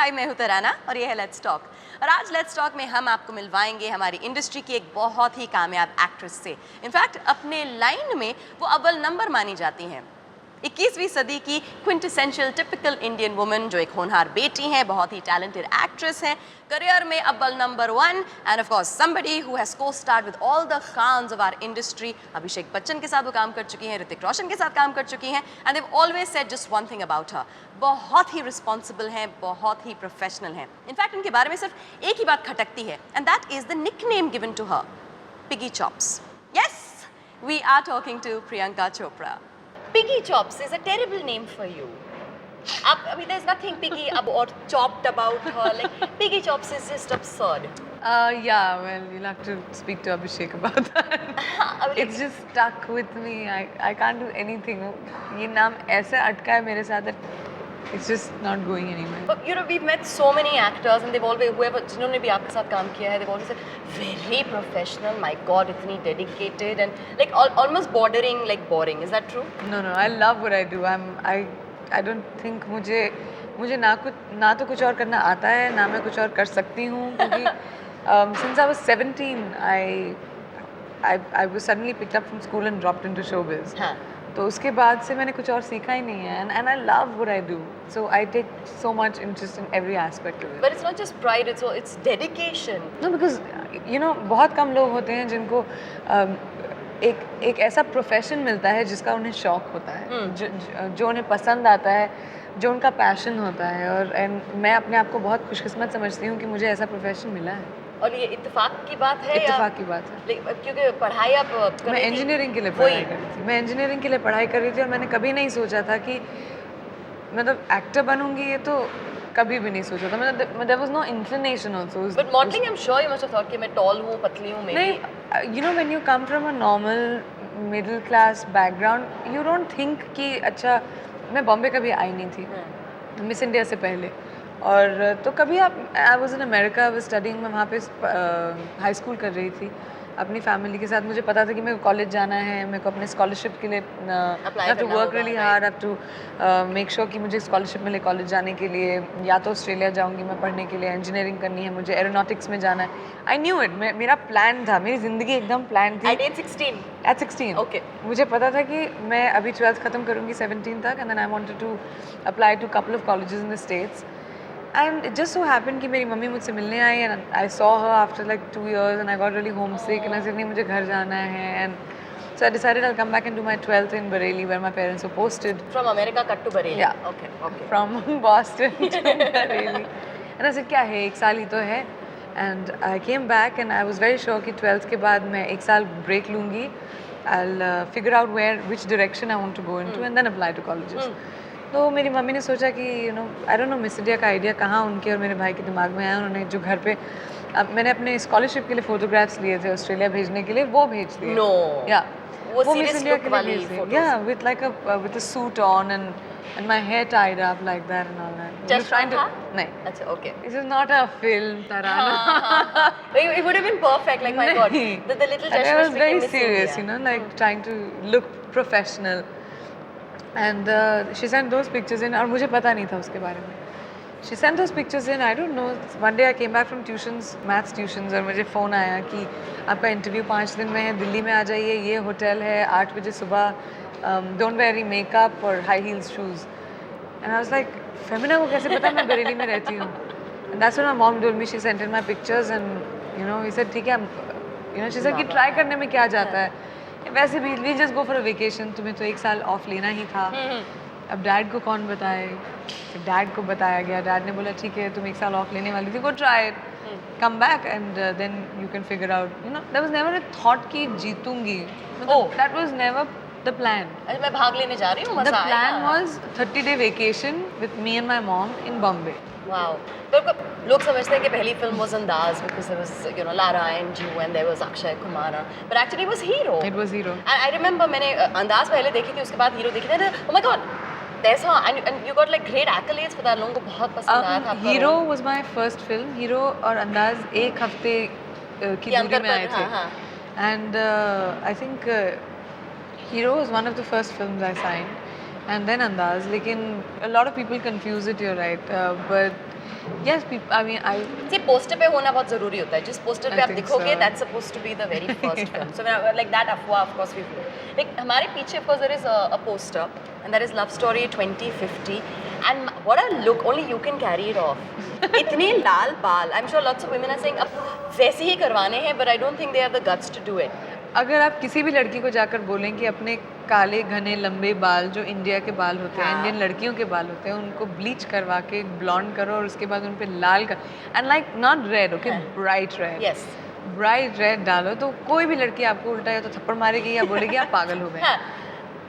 हाय, मैं हूं तराना और ये है लेट्स टॉक। और आज लेट्स टॉक में हम आपको मिलवाएंगे हमारी इंडस्ट्री की एक बहुत ही कामयाब एक्ट्रेस से। इनफैक्ट अपने लाइन में वो अव्वल नंबर मानी जाती हैं। 21वीं सदी की क्विंटेसेंशियल टिपिकल इंडियन वुमन, जो एक होनहार बेटी हैं, बहुत ही टैलेंटेड एक्ट्रेस हैं, करियर में अव्वल number 1 and of course somebody who has co-starred with all the Khans of our industry. Abhishek Bachchan के साथ वो काम कर चुकी हैं, ऋतिक रोशन के साथ काम कर चुकी हैं, and they have always said just one thing about her, बहुत ही रिस्पॉन्सिबल हैं, बहुत ही प्रोफेशनल हैं। इनफैक्ट उनके बारे में सिर्फ एक ही बात खटकती है, and that is the nickname given to her, piggy chops. Yes, we are talking to Priyanka Chopra. Piggy Chops is a terrible name for you. I mean, there's nothing piggy or chopped about her. Like, Piggy Chops is just absurd. Yeah, well, you'll have to speak to Abhishek about that. It's just stuck with me. I can't do anything. ये नाम ऐसे अटका है मेरे साथ that it's just not going anywhere. But you know, we've met so many actors and they've always, whoever जिन्होंने भी आपके साथ काम किया है, they've always said very professional. My God, इतनी dedicated and like almost bordering like boring. Is that true? No, I love what I do. I don't think मुझे ना तो कुछ और करना आता है, ना मैं कुछ और कर सकती हूँ, क्योंकि since I was 17, I was suddenly picked up from school and dropped into showbiz. हाँ. तो उसके बाद से मैंने कुछ और सीखा ही नहीं है, and I love what I do, so I take so much interest in every aspect of it. But it's not just pride, it's dedication. No, because you know, बहुत कम लोग होते हैं जिनको एक ऐसा प्रोफेशन मिलता है जिसका उन्हें शौक होता है, जो उन्हें पसंद आता है, जो उनका पैशन होता है, और मैं अपने आप को बहुत खुशकिस्मत समझती हूँ कि मुझे ऐसा प्रोफेशन मिला है। और ये इत्तेफाक की बात है? इत्तेफाक की बात है, क्योंकि पढ़ाई आप मैं इंजीनियरिंग के लिए पढ़ाई कर रही थी। मैं इंजीनियरिंग के लिए पढ़ाई कर रही थी और मैंने कभी नहीं सोचा था कि मतलब एक्टर बनूंगी, ये तो कभी भी नहीं सोचा था। मतलब there was no inclination also. But modelling, I am sure you must have thought कि मैं टॉल हूँ, पतली हूँ, मे नहीं, you know when you come from a normal middle class background, you don't think कि अच्छा, मैं बॉम्बे कभी आई नहीं थी मिस इंडिया से पहले, और तो कभी I was in America, I was studying, मैं वहाँ पे हाई स्कूल कर रही थी अपनी फैमिली के साथ। मुझे पता था कि मेरे को कॉलेज जाना है, मेरे को अपने स्कॉलरशिप के लिए have to work really hard, have to make sure कि मुझे स्कॉलरशिप मिले कॉलेज जाने के लिए। या तो ऑस्ट्रेलिया जाऊँगी मैं पढ़ने के लिए, इंजीनियरिंग करनी है मुझे, एरोनॉटिक्स में जाना है। आई न्यू इट, मेरा प्लान था, मेरी ज़िंदगी एकदम प्लान थी। At 16 ओके, मुझे पता था कि मैं अभी 12th ख़त्म करूँगी 17 तक, and then I wanted to apply to couple of colleges in the States. And it just so happened कि मेरी मम्मी मुझसे मिलने आई, and I saw her after like 2 years, and I got really homesick, and I said नहीं, मुझे घर जाना है, and so I decided I'll come back and do my 12th in Bareilly, where my parents were posted. From America cut to Bareilly. Yeah. Okay. From Boston to Bareilly. And I said क्या है, एक साल ही तो है, and I came back and I was very sure कि 12th के बाद मैं एक साल break लूँगी, I'll figure out which direction I want to go into, and then apply to colleges. तो मेरी मम्मी ने सोचा कि you know, I don't know miss India का आइडिया कहाँ उनके और मेरे भाई के दिमाग में आया। उन्होंने जो घर पे मैंने अपने स्कॉलरशिप के लिए फोटोग्राफ्स लिए थे ऑस्ट्रेलिया भेजने के लिए, वो भेज दिए। नो, या वो मिस इंडिया के लिए भेज दिए, या with like with a suit on and my hair tied up like that and all that. Just trying to, नहीं, अच्छा, okay, this is not a film Tarana. It would have been perfect, like my God, the little gesture was very serious, you know, like trying to look professional. And she sent those pictures in, और मुझे पता नहीं था उसके बारे में। She sent those pictures in, I don't know, one day I came back from tuitions, maths tuitions, और मुझे फ़ोन आया कि आपका इंटरव्यू 5 दिन में है, दिल्ली में आ जाइए, ये होटल है, 8 बजे सुबह, don't wear any makeup और high heels shoes. And I was like, Femina को कैसे पता मैं बरेली में रहती हूँ? And that's when my mom told me, she sent in my pictures and you know, he said ठीक है, you know, she said कि try करने में क्या जाता है, वैसे भी we just go for a vacation, तुम्हें तो एक साल ऑफ लेना ही था। अब डैड को कौन बताए, डैड को बताया गया, डैड ने बोला ठीक है, तुम एक साल ऑफ लेने वाली थी, go try it, come back and then you can figure out, you know. There was never a thought कि जीतूंगी, that was never the plan. मैं भाग लेने जा रही हूँ, the plan was 30-day vacation with me and my mom in Bombay. Wow. तो लोग समझते हैं कि पहली film was Andaz, because there was, you know, Lara and you and there was Akshay Kumar, but actually it was Hero. It was Hero. And I remember मैंने अंदाज पहले देखी थी, उसके बाद हीरो देखी थी, oh my God, ऐसा, and you got like great accolades for that, लोगों को बहुत पसंद आया था। Hero was my first film. Hero और अंदाज एक हफ्ते की दूरी में आए थे, and I think Hero was one of the first films I signed, and then अंदाज। लेकिन a lot of people confuse it, you're right, but Yes, I mean, See, poster पे होना बहुत जरूरी होता है. जिस पोस्टर पे I आप think दिखोगे, so. that's supposed to be the very first film. So when I, like that अफवाह, of course we flew. Like हमारे पीछे, of course, there is a poster, and that is Love Story 2050. And what a look! Only you can carry it off. इतने लाल बाल. I'm sure lots of women are saying अब वैसे ही करवाने हैं, but I don't think they have the guts to do it. अगर आप किसी भी लड़की को जाकर बोलें कि अपने काले घने लंबे बाल जो इंडिया के बाल होते हैं, हाँ. इंडियन लड़कियों के बाल होते हैं, उनको ब्लीच करवा के ब्लॉन्ड करो और उसके बाद उन पे लाल कर, and like not red, okay, हाँ. Bright red, Yes. Bright red डालो तो कोई भी लड़की आपको उल्टा या तो थप्पड़ मारेगी या बोलेगी आप पागल हो गए. हाँ.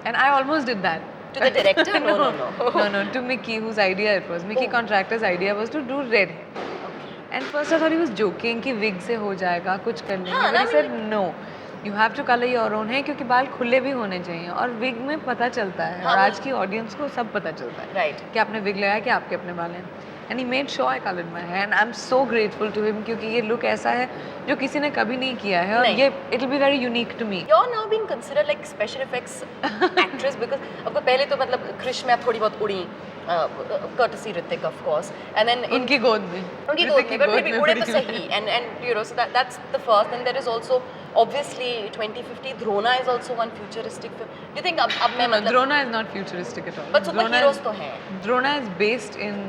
And I almost did that. To the director? No, no, no. No, to Mickey, whose idea it was. Mickey Oh. Contractor's idea was to do red hair. And first I thought he was joking कि wig से हो जाएगा, कुछ कर लेंगे. हाँ, But he I said no. You have to color your own hair क्योंकि बाल खुले भी होने चाहिए और wig में पता चलता है हाँ, और वो- आज की ऑडियंस को सब पता चलता है Right. कि आपने wig लगाया कि आपके अपने बाल हैं. And he made sure I colored my hair and I'm so grateful to him क्योंकि ये look ऐसा है जो किसी ने कभी नहीं किया है और नहीं. ये it'll be very unique to me. You're now being considered like special effects actress because आपको पहले तो मतलब क्रिश में आप थोड़ी बहुत उड़ी, courtesy Hrithik of course, and then in उनकी गोद में. उनकी ऋतिक गोद की में, but गोद फिर भी में उड़े पड़ी तो मैं. सही, and you know, so that's the first, and there is also obviously 2050 Drona is also one futuristic film. Do you think अब मैं No, मतलब Drona is not futuristic at all. but super Drona heroes is- तो हैं, Drona is based in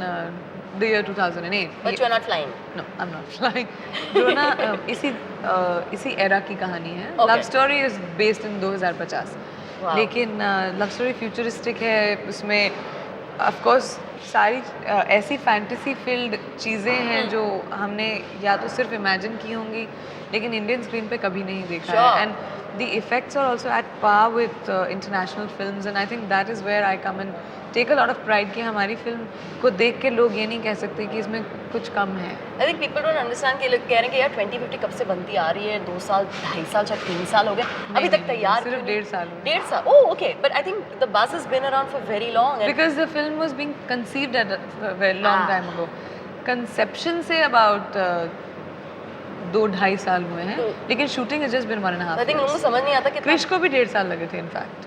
the year 2008. but you are not flying. No, I'm not flying. Drona इसी era की कहानी है. Okay. Love Story is based in 2050. Wow. लेकिन Love Story futuristic है. उसमें of course सारी ऐसी फैंटेसी फील्ड चीज़ें हैं जो हमने या तो सिर्फ इमेजिन की होंगी लेकिन इंडियन स्क्रीन पे कभी नहीं देखा Sure. है. And the effects are also at par with international films and I think that is where I come and take a lot of pride कि हमारी फिल्म को देख के लोग ये नहीं कह सकते कि इसमें कुछ कम है. I think people don't understand कि लोग कह रहे हैं कि यार 2050 कब से बनती आ रही है, 2 साल, 2.5 साल, शायद 3 साल हो गए, अभी तक तैयार सिर्फ क्यों नहीं? 1.5 साल हुए. 1.5 साल. Oh, okay. But I think the buzz has been around for very long. And Because the film was being conceived at a very long Ah. time ago. Conception से about 2-2.5 साल हुए हैं तो- लेकिन shooting has just been 1.5 I think लोगों को years. समझ नहीं आता कि क्रिश को भी 1.5 साल लगे थे in fact.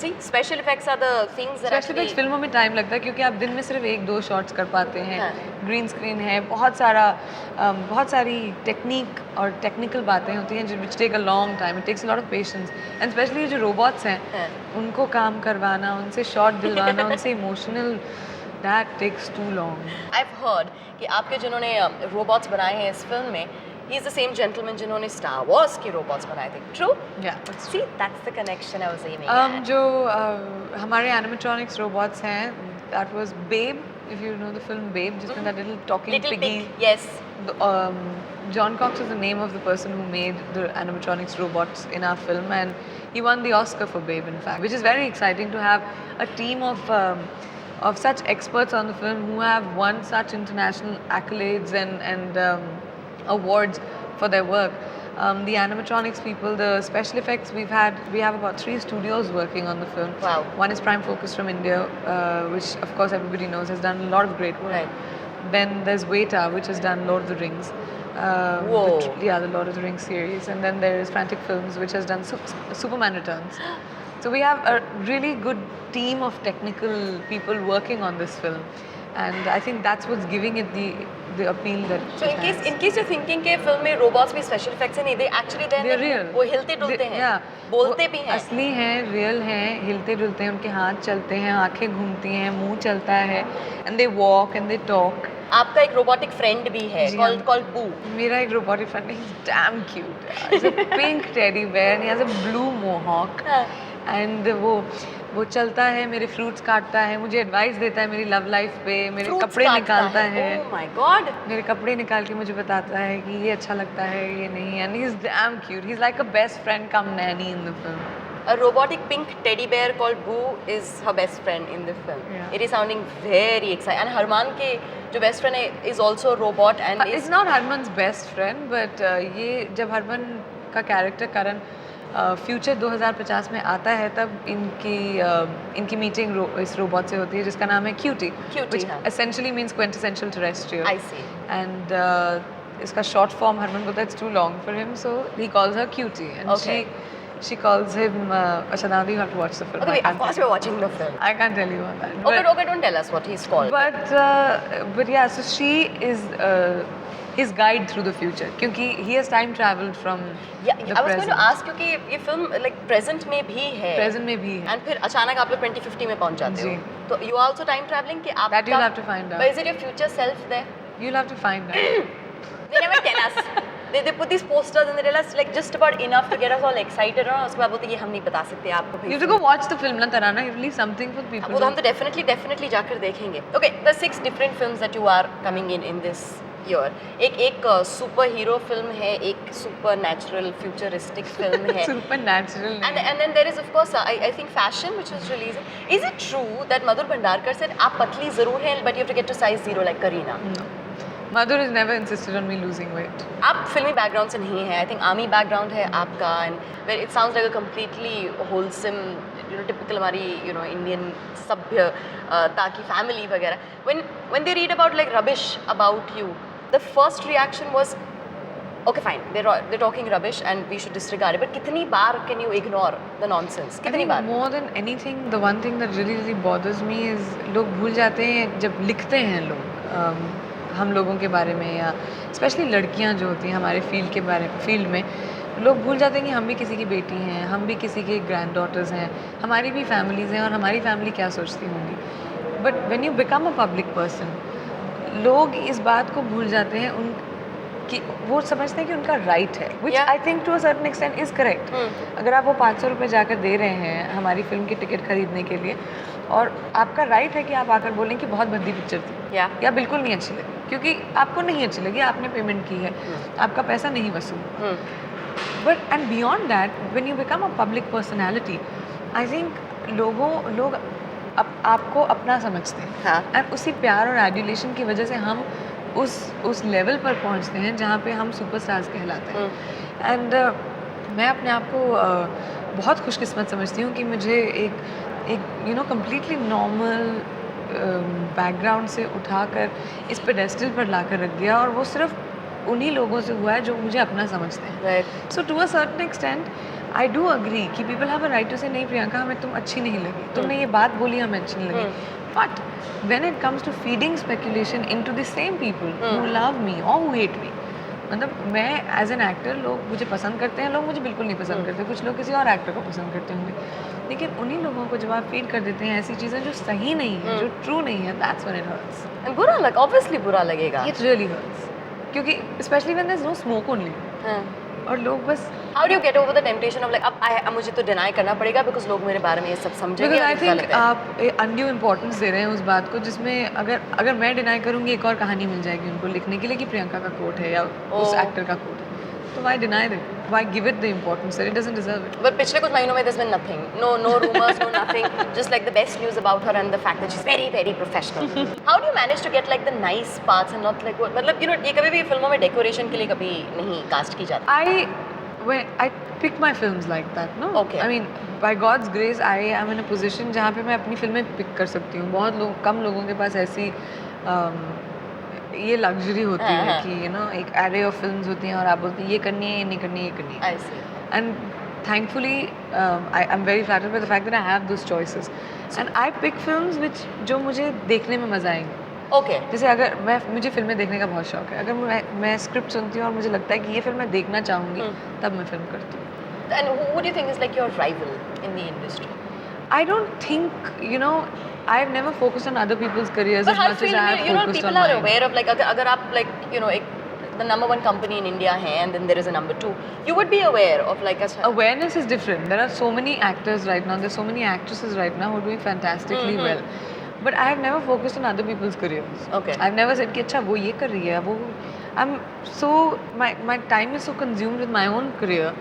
see special effects are the things that special actually effects फिल्मों में टाइम लगता है क्योंकि आप दिन में सिर्फ 1-2 शॉट्स कर पाते हैं. हाँ. ग्रीन स्क्रीन है, बहुत सारी टेक्निक और टेक्निकल बातें होती हैं which take a long time. It takes a lot of patience and specially जो रोबोट्स हैं हाँ. उनको काम करवाना, उनसे शॉट दिलवाना, उनसे emotional, that takes too long. I've heard कि आपके जिन्होंने रोबोट्स बनाए हैं इस फिल्म में, he is the same gentleman जिन्होंने Star Wars के रोबोट्स बनाए थे. True? See, that's the connection I was aiming at. जो हमारे एनिमेट्रॉनिक्स रोबोट्स हैं, that was Babe, if you know the film Babe जिसमें that little talking Little piggy. pig, yes. John Cox is the name of the person who made the animatronics robots in our film, and he won the Oscar for Babe, in fact, which is very exciting to have a team of such experts on the film who have won such international accolades and awards for their work. The animatronics people, the special effects we have about 3 studios working on the film. Wow. One is Prime Focus from India, which of course everybody knows has done a lot of great work. Right. Then there's Weta, which has done Lord of the Rings. Whoa. The Lord of the Rings series. And then there is Frantic Films, which has done Superman Returns. So we have a really good team of technical people working on this film. And I think that's what's giving it the appeal that So it has. in case you're thinking कि film में robots भी special effects हैं, नहीं, they actually then They're real. वो हिलते डुलते हैं, Yeah. बोलते वो भी हैं. असली हैं, रियल हैं, हिलते डुलते हैं, उनके हाथ चलते हैं, आंखें घूमती हैं, मुंह चलता है, and they walk and they talk. आपका एक रोबोटिक फ्रेंड भी है जी, called Boo. मेरा एक robotic friend, he's damn cute. He's a pink teddy bear and he has a blue mohawk. हाँ. And वो चलता है, मेरे फ्रूट्स काटता है, मुझे एडवाइस देता है मेरी लव लाइफ पे, मेरे Fruits कपड़े काटता निकालता है, Oh my God. मेरे कपड़े निकाल के मुझे बताता है कि ये अच्छा लगता है, ये नहीं. And he's damn cute. He's like a best friend come nanny in the film. A robotic pink teddy bear called Boo is her best friend in the film. Yeah. It is sounding very exciting. And Harman के जो best friend है is also a robot and is It's not Harman's best friend, but ये जब हरमन का character करण future 2050 में आता है तब इनकी मीटिंग इस रोबोट से होती है जिसका नाम है क्यूटी, Cutie, which हाँ. essentially means quintessential terrestrial. I see. And इसका short form हरमन बोलता है it's too long for him, so he calls her cutie, and Okay. she calls him. Achha, now you have to watch the film. Okay, of course we're watching the film. I can't tell you on that. Okay, don't tell us what he's called. But yeah, so she is his guide through the future. क्योंकि he has time traveled from Yeah, the I was going to present. ask क्योंकि ये film like present में भी है. Present में भी है. And फिर अचानक आप लोग 2050 में पहुंच जाते हो. जी. तो you are also time traveling कि आप That you'll have to find out. But is it your future self there? You'll have to find out. They never tell us. They put these posters and they tell us like just about enough to get us all excited और उसके बाद बोलते हैं ये हम नहीं बता सकते आपको. You have to go watch the film, ना Tarana. You leave something for people. वो तो हम तो definitely जाकर देखेंगे. Okay, the 6 different films that you are coming in this year. एक सुपर हीरो फिल्म है, एक सुपर नेचुरल फ्यूचरिस्टिक फिल्म है. Supernatural. And then there is of course I think fashion which is releasing. Is it true that Madhur Bhandarkar said आप पतली जरूर हैं but you have to get to size 0 like Kareena? No. Madhur has never insisted on me losing weight. आप फिल्मी background से नहीं है. I think army background है आपका and where it sounds like a completely wholesome typical हमारी Indian सभ्य ताकि family वगैरह. When they read about like rubbish about you, the first reaction was okay fine they're talking rubbish and we should disregard it, but कितनी बार can you ignore the nonsense? I कितनी think bar? more than anything, the one thing that really bothers me is लोग भूल जाते हैं जब लिखते हैं लोग हम लोगों के बारे में, या स्पेशली लड़कियां जो होती हैं हमारे फील्ड में लोग भूल जाते हैं कि हम भी किसी की बेटी हैं, हम भी किसी के ग्रैंड डॉटर्स हैं, हमारी भी फैमिलीज़ हैं और हमारी फैमिली क्या सोचती होंगी. But when you become a public person, लोग इस बात को भूल जाते हैं कि वो समझते हैं कि उनका राइट है, which I think to a certain extent is correct. अगर आप वो 500 रुपये जाकर दे रहे हैं हमारी फिल्म की टिकट खरीदने के लिए, और आपका राइट है कि आप आकर बोलें कि बहुत भद्दी पिक्चर थी या बिल्कुल नहीं अच्छी लगी, क्योंकि आपको नहीं अच्छी लगी, आपने पेमेंट की है, आपका पैसा नहीं वसूल. But and beyond that when you become a public personality, I think लोग आपको अपना समझते हैं. एंड उसी प्यार और एडुलेशन की वजह से हम उस लेवल पर पहुंचते हैं जहाँ पे हम सुपरस्टार्स कहलाते हैं. एंड मैं अपने आप को बहुत खुशकिस्मत समझती हूँ कि मुझे एक कम्प्लीटली नॉर्मल बैकग्राउंड से उठाकर इस पेडेस्टल पर लाकर रख दिया, और वो सिर्फ उन्हीं लोगों से हुआ है जो मुझे अपना समझते हैं. So to a certain extent I do agree कि people have a right to say नहीं प्रियंका हमें तुम अच्छी नहीं लगी, तुमने ये बात बोली हमें अच्छी नहीं लगी. But when it comes to feeding speculation into the same people who love me और हु हेट मी, मतलब मैं एज एन एक्टर, लोग मुझे पसंद करते हैं, लोग मुझे बिल्कुल नहीं पसंद करते, कुछ लोग किसी और एक्टर को पसंद करते होंगे, लेकिन उन्हीं लोगों को जब आप फीड कर देते हैं ऐसी चीज़ें जो सही नहीं है, जो ट्रू नहीं है, दैट्स व्हेन इट हर्ट्स. बुरा लग ऑब्वियसली बुरा लगेगा. इट रियली हर्ट्स, क्योंकि specially when there is no smoke only, और लोग बस how do you get over the temptation of like अब मुझे तो डिनाई करना पड़ेगा बिकॉज लोग मेरे बारे में ये सब समझेंगे. बिकॉज आई थिंक आप अनड्यू इम्पोर्टेंस दे रहे हैं उस बात को, जिसमें अगर मैं डिनाई करूँगी एक और कहानी मिल जाएगी उनको लिखने के लिए कि प्रियंका का कोट है या उस एक्टर का कोट है, तो why deny it, why give it the importance that it doesn't deserve it. But पिछले कुछ महीनों में there's been nothing, no rumors, no nothing, just like the best news about her and the fact that she's very very professional. How do you manage to get like the nice parts and not like what, मतलब ये कभी भी फिल्मों में decoration के लिए कभी नहीं कास्ट की जाती. I pick my films like that, no? Okay. I mean, by God's grace, I am in a position जहाँ पे मैं अपनी फिल्में पिक कर सकती हूँ. बहुत कम लोगों के पास ऐसी ये लग्जरी होती है कि एक array of films होती हैं और आप बोलते हैं ये करनी है, ये नहीं करनी है, ये करनी है. I see. And thankfully, I'm very flattered by the fact that I have those choices. And I pick films which जो मुझे देखने में मज़ा आएंगे. Okay. जैसे अगर मुझे फिल्में देखने का बहुत शौक है, अगर मैं स्क्रिप्ट सुनती हूँ और मुझे लगता है कि ये फिल्म मैं देखना चाहूँगी, तब मैं फिल्म करती हूँ. And who do you think is like your rival in the industry? I don't think, I've never focused on other people's careers as much as I have focused on mine. People are aware of like अगर आप like the number 1 company in India है and then there is a number 2, you would be aware of like awareness is different. There are so many actors right now, there's so many actresses right now who are doing fantastically well. But I have never focused on other people's careers. Okay. I've never said कि अच्छा वो ये कर रही है, वो my time is so consumed with my own career,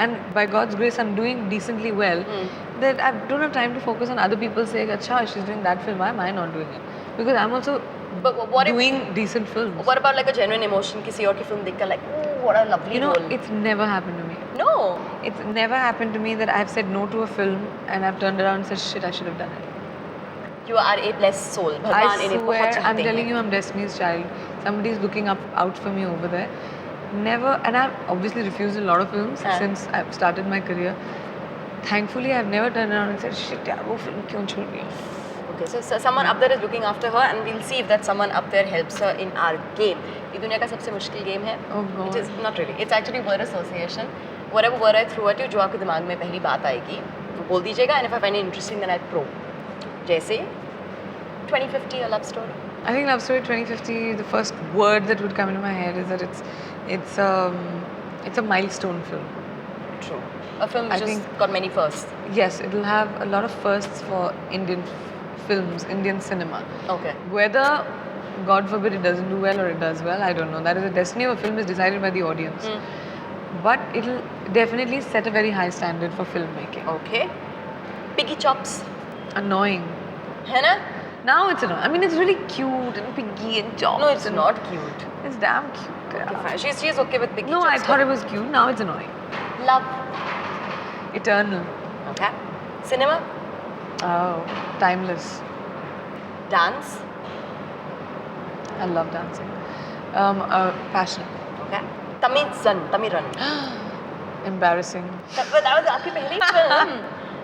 and by God's grace I'm doing decently well, that I don't have time to focus on other people saying अच्छा she's doing that film, why am I not doing it? Because I'm also doing decent films. What about like a genuine emotion किसी और की film देखकर like oh what a lovely role? It's never happened to me. No. It's never happened to me that I've said no to a film and I've turned around and said shit I should have done it. You are a blessed soul. I swear, I'm telling you, I'm Destiny's child. Somebody's looking out for me over there. Never, and I've obviously refused a lot of films since I've started my career. thankfully I've never turned around and said shit यार वो film क्यों छोड़ दिया. Okay, so someone up there is looking after her, and we'll see if that someone up there helps her in our game. ये दुनिया का सबसे मुश्किल गेम है. Oh God. It is not really. It's actually word association. Whatever word I throw at you, जो आपके दिमाग में पहली बात आएगी, वो बोल दीजिएगा. And if I find it interesting, then I'll pro. जैसे 2050 a love story. I think Love Story 2050. The first word that would come into my head is that it's a milestone film. True. A film which I has think- got many firsts. Yes, it'll have a lot of firsts for Indian films, Indian cinema. Okay. Whether, God forbid, it doesn't do well or it does well, I don't know. That is the destiny of a film is decided by the audience. But it'll definitely set a very high standard for filmmaking. Okay. Piggy chops. Annoying. है ना? Now it's annoying. I mean, it's really cute and piggy and chops. No, it's and not cute. It's damn cute. Okay, Yeah. fine. She's okay with piggy No, chops. I thought it was cute. Now it's annoying. Love. Eternal. Okay. Cinema. Oh, timeless. Dance. I love dancing. Passion. Okay. Tamiran. Embarrassing. But that was आपकी पहली film.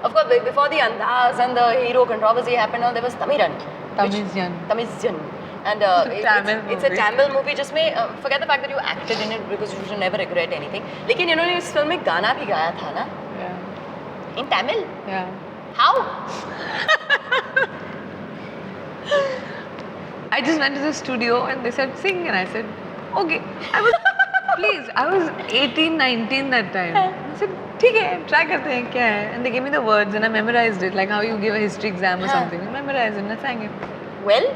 Of course, before the Andaz and the hero controversy happened, there was Tamiran. Tamizyan. Tamizyan. And Tamil it's a movie. Tamil movie जिसमें forget the fact that you acted in it because you should never regret anything. लेकिन इन्होंने इस film में गाना भी गाया था ना? Yeah. In Tamil? Yeah. How? I just went to the studio and they said sing and I said okay. I was 18, 19 that time. I said ठीक है, try करते हैं क्या है. And they gave me the words and I memorized it like how you give a history exam or something. I memorized it and I sang it. Well?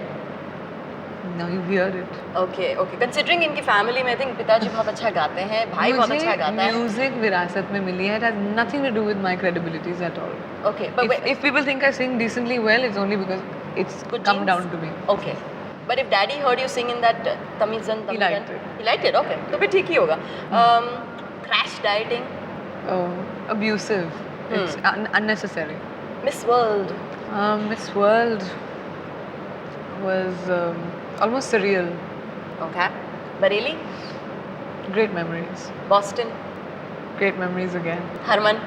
Now you hear it. Okay, okay. Considering इनकी family में I think पिताजी बहुत अच्छा गाते हैं, भाई बहुत अच्छा गाता है. म्यूजिक विरासत में मिली है. It has nothing to do with my credibilities at all. Okay, but If people think I sing decently well, it's only because it's Good come genes? down to me. Okay. But if daddy heard you sing in that Tamizan, He liked it. He liked it, okay. तो फिर ठीक ही होगा. Crash dieting. Oh, abusive. It's unnecessary. Miss World. Miss World was almost surreal. Okay. Bareilly. Great memories. Boston. Great memories again. Harman.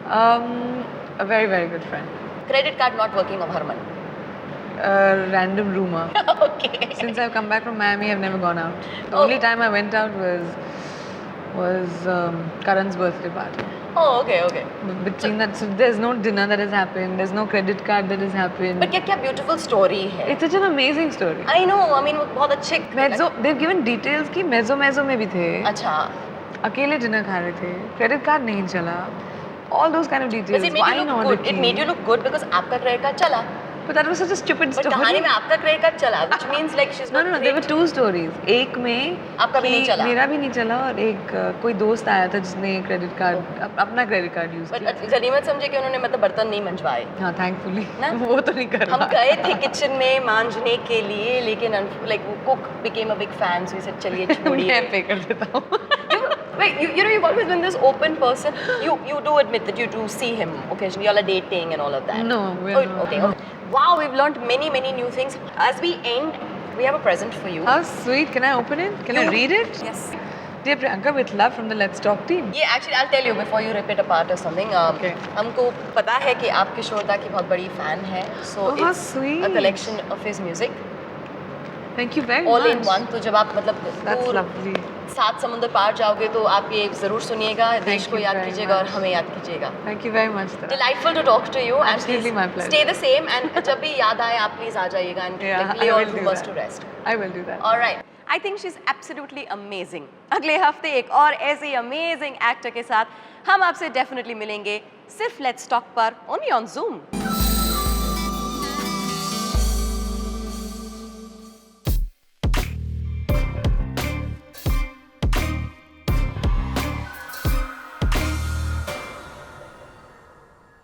A very, very good friend. Credit card not working of Harman. A random rumor. Okay. Since I've come back from Miami, I've never gone out. The only time I went out was Karan's birthday party. Oh, okay, okay. Between that, so there's no dinner that has happened. There's no credit card that has happened. But क्या beautiful story है. It's such an amazing story. I know. I mean वो बहुत अच्छे. Mezzo, they've given details कि mezzo में भी थे. अच्छा. अकेले डिनर खा रहे थे. Credit card नहीं चला. All those kind of details. But it made you look good. It made you look good because आपका credit card चला. But that was such a stupid But story. कहानी में आपका credit card चला, which means like she's No, not no, there were two stories. एक में आपका भी नहीं कि चला. मेरा भी नहीं चला और एक कोई दोस्त आया था जिसने क्रेडिट कार्ड अपना क्रेडिट कार्ड यूज But किया. गनीमत समझे कि उन्होंने मतलब बर्तन नहीं मंजवाए. हाँ, thankfully ना? वो तो नहीं कर हम रहा. गए थे किचन में मांजने के लिए लेकिन like cook became a big fan so he said चलिए छोड़िए. मैं पे कर देता हूँ. Wait, you know you've always been this open person. You do admit that you do see him occasionally. Y'all are dating and all of that. No, we're Oh, not. okay, okay. Wow, we've learned many new things. As we end, we have a present for you. How sweet. Can I open it? Can I read it? Yes. Dear Priyanka, with love from the Let's Talk team. Yeah, actually, I'll tell you before you rip it apart or something. Okay. हमको पता है कि आप किशोरदा की बहुत बड़ी fan है. So Oh, how it's sweet. a collection of his music. Thank you very All much. in one. तो जब आप मतलब That's दूर lovely. 7 समुंदर पार जाओगे तो आप ये ज़रूर सुनिएगा, देश को you याद very कीजिएगा और much. हमें याद कीजिएगा. Thank you very much. Tara. Delightful to talk to you. And Absolutely please my pleasure. Stay the same and जब भी याद आए आप please आ जाइएगा and Yeah, like, lay I all will do rumors that. to rest. I will do that. All right. I think she's absolutely amazing. अगले हफ्ते एक और ऐसे amazing actor के साथ हम आपसे definitely मिलेंगे सिर्फ Let's Talk पर only on Zoom.